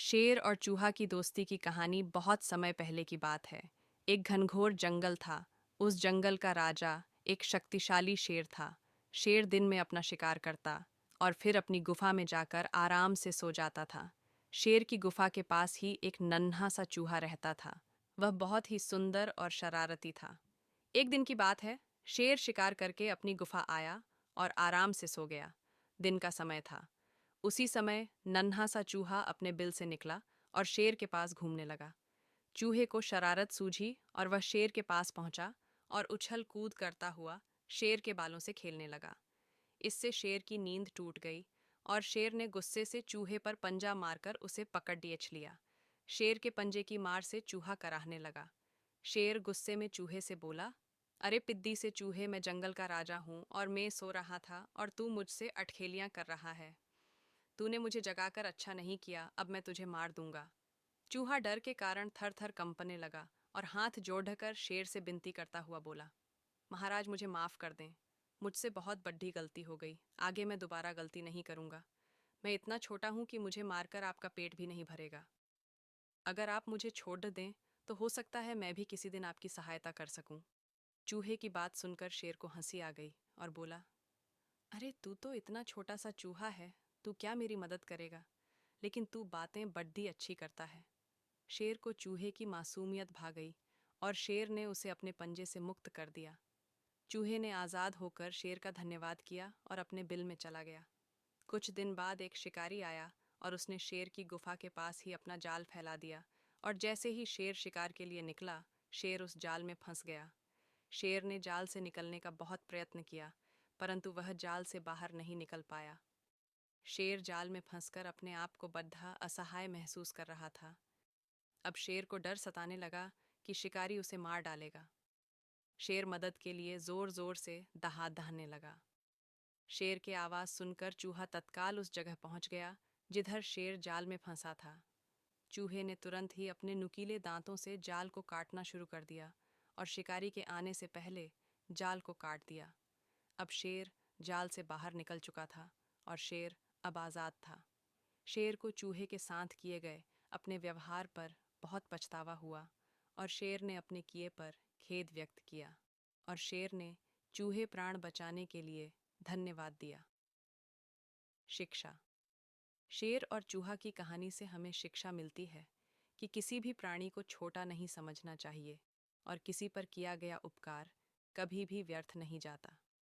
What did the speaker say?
शेर और चूहा की दोस्ती की कहानी बहुत समय पहले की बात है। एक घनघोर जंगल था। उस जंगल का राजा एक शक्तिशाली शेर था। शेर दिन में अपना शिकार करता और फिर अपनी गुफा में जाकर आराम से सो जाता था। शेर की गुफा के पास ही एक नन्हा सा चूहा रहता था। वह बहुत ही सुंदर और शरारती था। एक दिन की बात है। शेर शिकार करके अपनी गुफा आया और आराम से सो गया। दिन का समय था। उसी समय नन्हा सा चूहा अपने बिल से निकला और शेर के पास घूमने लगा। चूहे को शरारत सूझी और वह शेर के पास पहुंचा और उछल कूद करता हुआ शेर के बालों से खेलने लगा। इससे शेर की नींद टूट गई और शेर ने गुस्से से चूहे पर पंजा मारकर उसे पकड़ लिया। शेर के पंजे की मार से चूहा कराहने लगा। शेर गुस्से में चूहे से बोला, अरे पिद्दी से चूहे, मैं जंगल का राजा हूं और मैं सो रहा था और तू मुझसे अटखेलियां कर रहा है। तूने मुझे जगाकर अच्छा नहीं किया, अब मैं तुझे मार दूंगा। चूहा डर के कारण थर थर कंपने लगा और हाथ जोड़कर शेर से विनती करता हुआ बोला, महाराज मुझे माफ़ कर दें। मुझसे बहुत बड़ी गलती हो गई। आगे मैं दोबारा गलती नहीं करूंगा। मैं इतना छोटा हूं कि मुझे मारकर आपका पेट भी नहीं भरेगा। अगर आप मुझे छोड़ दें तो हो सकता है मैं भी किसी दिन आपकी सहायता कर सकूं। चूहे की बात सुनकर शेर को हंसी आ गई और बोला, अरे तू तो इतना छोटा सा चूहा है, तू क्या मेरी मदद करेगा? लेकिन तू बातें बड्डी अच्छी करता है। शेर को चूहे की मासूमियत भा गई और शेर ने उसे अपने पंजे से मुक्त कर दिया। चूहे ने आज़ाद होकर शेर का धन्यवाद किया और अपने बिल में चला गया। कुछ दिन बाद एक शिकारी आया और उसने शेर की गुफा के पास ही अपना जाल फैला दिया और जैसे ही शेर शिकार के लिए निकला, शेर उस जाल में फंस गया। शेर ने जाल से निकलने का बहुत प्रयत्न किया, परंतु वह जाल से बाहर नहीं निकल पाया। शेर जाल में फंसकर अपने आप को बद्धा असहाय महसूस कर रहा था। अब शेर को डर सताने लगा कि शिकारी उसे मार डालेगा। शेर मदद के लिए जोर जोर से दहाड़ने लगा। शेर की आवाज़ सुनकर चूहा तत्काल उस जगह पहुंच गया जिधर शेर जाल में फंसा था। चूहे ने तुरंत ही अपने नुकीले दांतों से जाल को काटना शुरू कर दिया और शिकारी के आने से पहले जाल को काट दिया। अब शेर जाल से बाहर निकल चुका था और शेर अब आज़ाद था। शेर को चूहे के साथ किए गए अपने व्यवहार पर बहुत पछतावा हुआ और शेर ने अपने किए पर खेद व्यक्त किया और शेर ने चूहे प्राण बचाने के लिए धन्यवाद दिया। शिक्षा। शेर और चूहा की कहानी से हमें शिक्षा मिलती है कि किसी भी प्राणी को छोटा नहीं समझना चाहिए और किसी पर किया गया उपकार कभी भी व्यर्थ नहीं जाता।